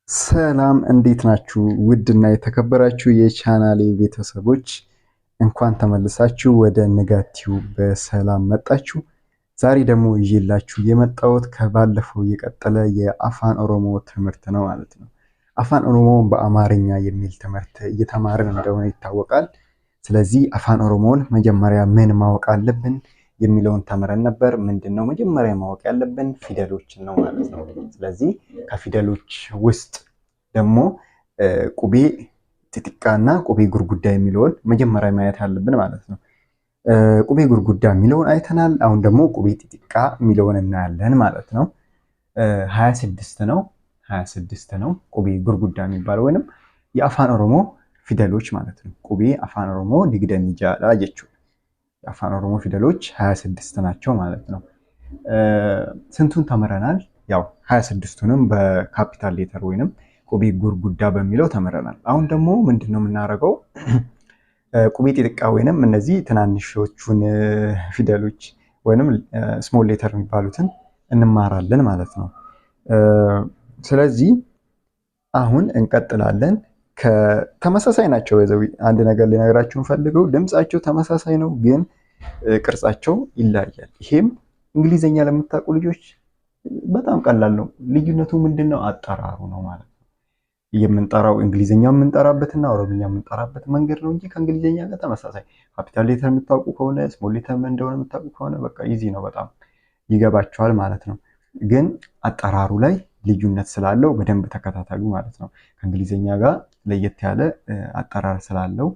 ሰላም እንዴት ናችሁ? ውድና የተከበራችሁ የቻናሌ ቤተሰቦች እንኳን ተመልሳችሁ ወደ ንጋት ቲዩብ በሰላም መጣችሁ። ዛሬ ደግሞ ይዤላችሁ የመጣሁት ከባለፈው የቀጠለ የአፋን ኦሮሞ ትምህርት ነው ማለት ነው። አፋን ኦሮሞ በአማርኛ የሚል ትምህርት እየተማርን እንደሆነ ይታወቃል። ስለዚህ አፋን ኦሮሞን መጀመሪያ ምን ማወቅ አለብን የሚለውን ተምረን ነበር። ምንድነው መጀመሪያ ማወቅ ያለብን? ፊደሎችን ነው ማለት ነው። ስለዚህ ከፊደሎች ውስጥ ደግሞ ቁቤ ጥጥቃና ቁቤ ጉርጉዳ የሚለውን መጀመሪያ ማየት አለብን ማለት ነው። ቁቤ ጉርጉዳ የሚለውን አይተናል። አሁን ደግሞ ቁቤ ጥጥቃ የሚለውን እናያለን ማለት ነው። 26 ነው 26 ነው ቁቤ ጉርጉዳ የሚባለው ወይንም የአፋን ኦሮሞ ፊደሎች ማለት ነው። ቁቤ አፋን ኦሮሞ ዲግደሚ ጃላ ጀቹ የአፋን ኦሮሞ ፊደሎች 26 ናቸው ማለት ነው። ስንቱን ተምረናል? ያው 26ቱንም በካፒታል ሌተር ወይንም ቁቤ ጉርጉዳ በሚለው ተምረናል። አሁን ደግሞ ምንድነው የምናደርገው? ቁቤ ጥጥቃ ወይንም እነዚህ ትናንሾቹን ፊደሎች ወይንም ስሞል ሌተር የሚባሉትን እንማራለን ማለት ነው። ስለዚህ አሁን እንቀጥላለን። ተመሳሳይ ናቸው። አንድ ነገር ልነግራችሁ ፈልገው ድምጻቸው ተመሳሳይ ነው፣ ግን ቅርጻቸው ይለያያል። ይሄም እንግሊዘኛ ለምታውቁ ልጆች በጣም ቀላል ነው። ልዩነቱ ምንድነው? አጠራሩ ነው ማለት ነው። የምንጠራው እንግሊዘኛ የምንጠራበትና ኦሮምኛ የምንጠራበት መንገድ ነው እንጂ ከእንግሊዘኛ ጋር ተመሳሳይ። ካፒታል ሌተር የምታውቁ ከሆነ ስሞል ሌተር ምን እንደሆነ የምታውቁ ከሆነ በቃ ኢዚ ነው፣ በጣም ይገባቸዋል ማለት ነው። ግን አጠራሩ ላይ ልዩነት ስላለው በደንብ ተከታተሉ ማለት ነው። ከእንግሊዘኛ ጋር ለየት ያለ አጠራር ስላለው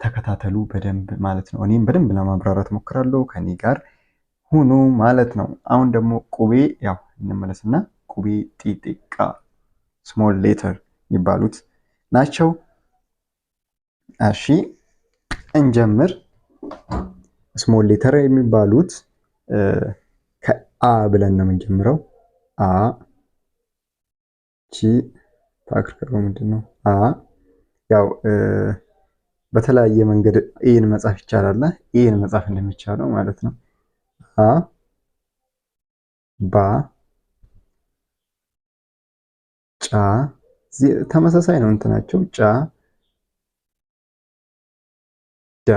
ተከታተሉ በደንብ ማለት ነው። እኔም በደንብ ለማብራራት ሞክራለሁ፣ ከኔ ጋር ሁኑ ማለት ነው። አሁን ደግሞ ቁቤ ያው እንመለስና ቁቤ ጥጥቃ ስሞል ሌተር የሚባሉት ናቸው። እሺ እንጀምር። ስሞል ሌተር የሚባሉት ከአ ብለን ነው የምንጀምረው። አ ቺ ታክርከሩ ምንድነው? አ ያው በተለያየ መንገድ ኤን መጻፍ ይቻላል። ኤን መጻፍ እንደሚቻለው ማለት ነው። አ ባ ጫ ተመሳሳይ ነው እንትናቸው። ጫ ዳ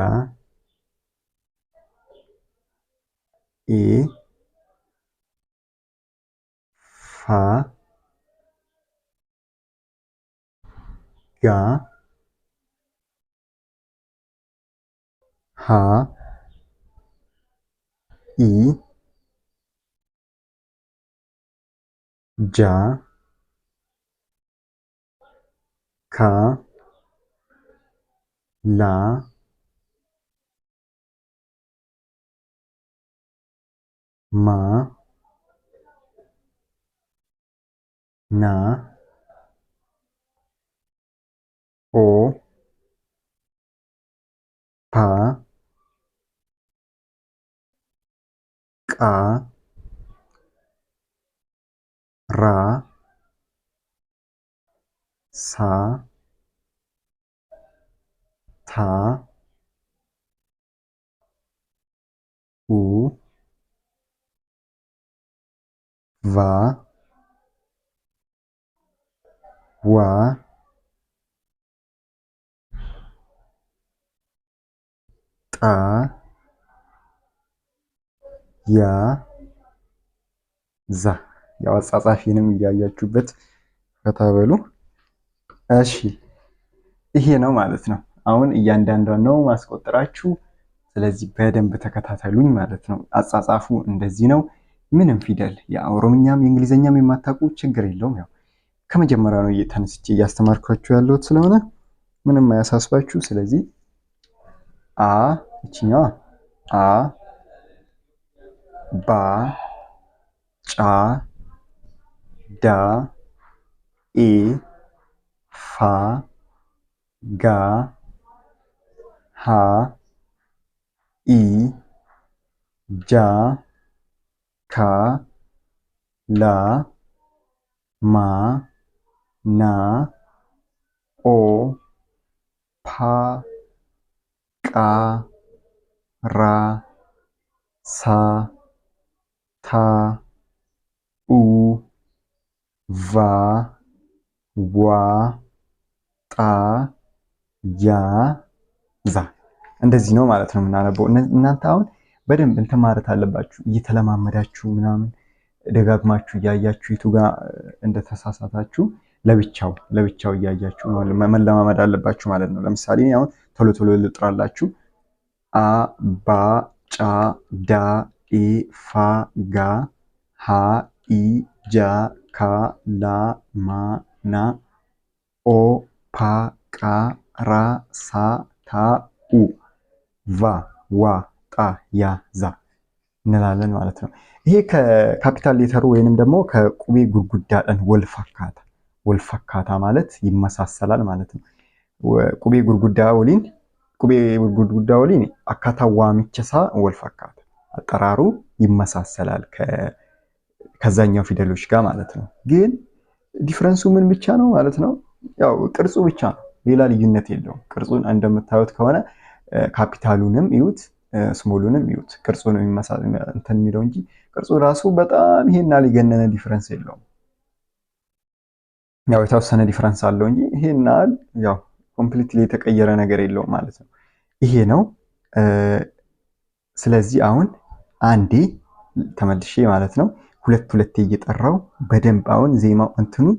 ኤ ፋ ጋ ሀ ኢ ጃ ካ ላ ማ ና ኦ ፓ ቃ ራ ሳ ታ ኡ ቫ ዋ ጣ ያ ዛ። ያው አጻጻፊንም እያያችሁበት ፈታበሉ። እሺ ይሄ ነው ማለት ነው። አሁን እያንዳንዷን ነው ማስቆጠራችሁ። ስለዚህ በደንብ ተከታተሉኝ ማለት ነው። አጻጻፉ እንደዚህ ነው። ምንም ፊደል የኦሮምኛም የእንግሊዘኛም የማታውቁ ችግር የለውም። ያው ከመጀመሪያ ነው ተነስቼ እያስተማርኳችሁ ያለሁት ስለሆነ ምንም አያሳስባችሁ። ስለዚህ አ እቺኛዋ አ ባ ጫ ዳ ኤ ፋ ጋ ሀ ኢ ጃ ካ ላ ማ ና ኦ ፓ ቃ ራ ሳ ታ ኡ ቫ ዋ ጣ ያ ዛ እንደዚህ ነው ማለት ነው የምናነበው። እናንተ አሁን በደንብ እንትን ማለት አለባችሁ እየተለማመዳችሁ ምናምን ደጋግማችሁ እያያችሁ የቱ ጋር እንደተሳሳታችሁ ለብቻው እያያችሁ መለማመድ አለባችሁ ማለት ነው። ለምሳሌ አሁን ቶሎ ቶሎ ልጥራላችሁ። አ ባ ጫ ዳ ኢ ፋ ጋ ሀ ኢ ጃ ካ ላ ማ ና ኦ ፓ ቃ ራ ሳ ታ ኡ ቫ ዋ ጣ ያ ዛ እንላለን ማለት ነው። ይሄ ከካፒታል ሌተሩ ወይንም ደግሞ ከቁቤ ጉርጉዳ ወልፈካታ ማለት ይመሳሰላል ማለት ነው። ቁቤ ጉርጉዳ ወሊን አካታ ዋሚቸሳ ወልፈካታ አጠራሩ ይመሳሰላል ከዛኛው ፊደሎች ጋር ማለት ነው። ግን ዲፍረንሱ ምን ብቻ ነው ማለት ነው? ያው ቅርጹ ብቻ ነው፣ ሌላ ልዩነት የለውም። ቅርጹን እንደምታዩት ከሆነ ካፒታሉንም ይዩት ስሞሉንም ይዩት፣ ቅርጹ ነው እንትን የሚለው እንጂ ቅርጹ ራሱ በጣም ይሄና ሊገነነ ዲፍረንስ የለውም። ያው የተወሰነ ዲፍረንስ አለው እንጂ ይሄና ያው ኮምፕሊትሊ የተቀየረ ነገር የለውም ማለት ነው። ይሄ ነው። ስለዚህ አሁን አንዴ ተመልሼ ማለት ነው ሁለቴ እየጠራው በደንብ አሁን ዜማው እንትኑን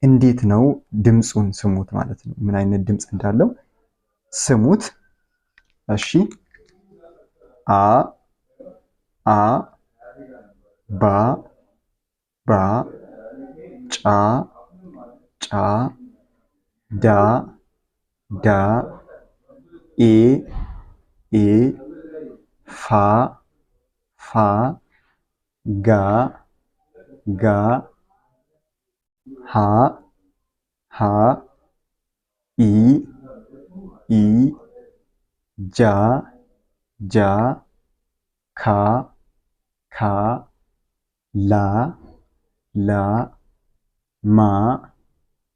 እንዴት ነው ድምጹን ስሙት ማለት ነው። ምን አይነት ድምጽ እንዳለው ስሙት። እሺ አ አ ባ ባ ጫ ጫ ዳ ዳ ኤ ኤ ፋ ፋ ጋ ጋ ሀ ሀ ኢ ኢ ጃ ጃ ካ ካ ላ ላ ማ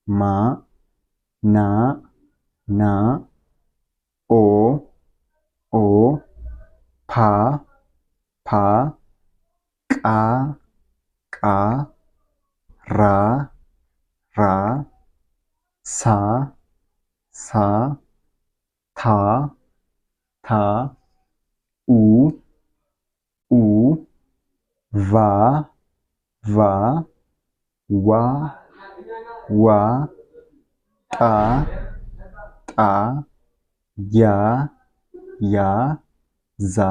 ማ ና ና ኦ ኦ ፓ ፓ ቃ ቃ ራ ራ ሳ ሳ ታ ታ ኡ ኡ ቫ ቫ ዋ ዋ ጣ ጣ ያ ያ ዛ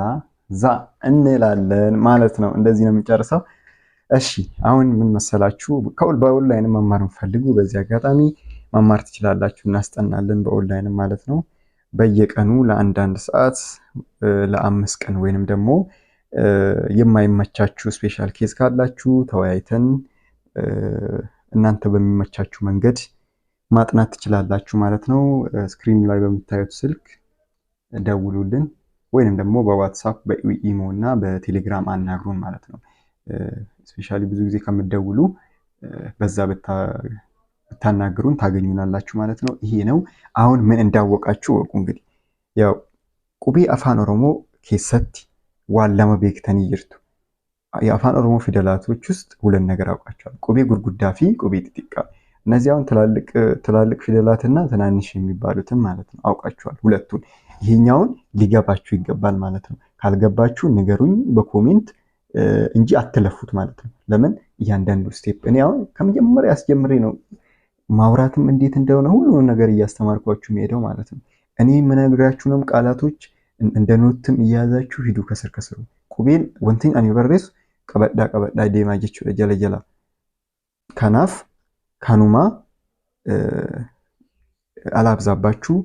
ዛ እንላለን ማለት ነው። እንደዚህ ነው የሚጨርሰው። እሺ አሁን ምን መሰላችሁ፣ በኦንላይን መማር የምትፈልጉ በዚህ አጋጣሚ መማር ትችላላችሁ። እናስጠናለን በኦንላይን ማለት ነው። በየቀኑ ለአንዳንድ ሰዓት ለ5 ቀን ወይንም ደግሞ የማይመቻችሁ ስፔሻል ኬዝ ካላችሁ ተወያይተን እናንተ በሚመቻችሁ መንገድ ማጥናት ትችላላችሁ ማለት ነው። ስክሪን ላይ በምታዩት ስልክ ደውሉልን ወይንም ደግሞ በዋትሳፕ በኢሞ እና በቴሌግራም አናግሩን ማለት ነው። ስፔሻሊ ብዙ ጊዜ ከምትደውሉ በዛ ብታናግሩን ታገኙናላችሁ ማለት ነው። ይሄ ነው። አሁን ምን እንዳወቃችሁ ወቁ። እንግዲህ ያው ቁቤ አፋን ኦሮሞ ኬሰቲ ዋለመ ቤክተኒ ይርቱ የአፋን ኦሮሞ ፊደላቶች ውስጥ ሁለት ነገር አውቃቸዋል። ቁቤ ጉርጉዳ ፊ ቁቤ ጥጥቃ። እነዚህ አሁን ትላልቅ ፊደላትና ትናንሽ የሚባሉትን ማለት ነው አውቃቸዋል ሁለቱን። ይሄኛውን ሊገባችሁ ይገባል ማለት ነው። ካልገባችሁ ንገሩኝ በኮሜንት እንጂ አትለፉት ማለት ነው። ለምን እያንዳንዱ ስቴፕ እኔ አሁን ከመጀመሪያ አስጀምሬ ነው ማውራትም እንዴት እንደሆነ ሁሉንም ነገር እያስተማርኳችሁ ሄደው ማለት ነው። እኔ የምነግራችሁንም ቃላቶች እንደ ኖትም እያያዛችሁ ሂዱ ከስር ከስሩ። ቁቤን ወንቲን አኒበሬስ ቀበዳ ዴማ ጀቹudha jala jala. ከናፍ ካኑማ አላብዛባችሁ።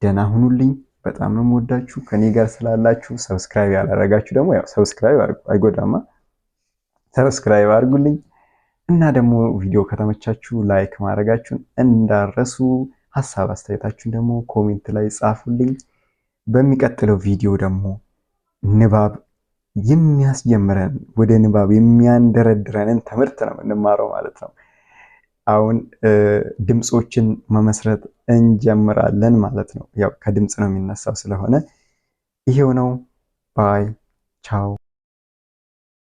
ደህና ሁኑልኝ። በጣም ነው የምወዳችሁ። ከኔ ጋር ስላላችሁ ሰብስክራይብ ያላረጋችሁ ደግሞ ያው ሰብስክራይብ አይጎዳማ፣ ሰብስክራይብ አድርጉልኝ እና ደግሞ ቪዲዮ ከተመቻችሁ ላይክ ማድረጋችሁን እንዳረሱ። ሐሳብ አስተያየታችሁን ደግሞ ኮሜንት ላይ ጻፉልኝ። በሚቀጥለው ቪዲዮ ደግሞ ንባብ የሚያስጀምረን ወደ ንባብ የሚያንደረድረንን ትምህርት ነው የምንማረው ማለት ነው። አሁን ድምጾችን መመስረት እንጀምራለን ማለት ነው። ያው ከድምጽ ነው የሚነሳው ስለሆነ ይሄው ነው። ባይ ቻው።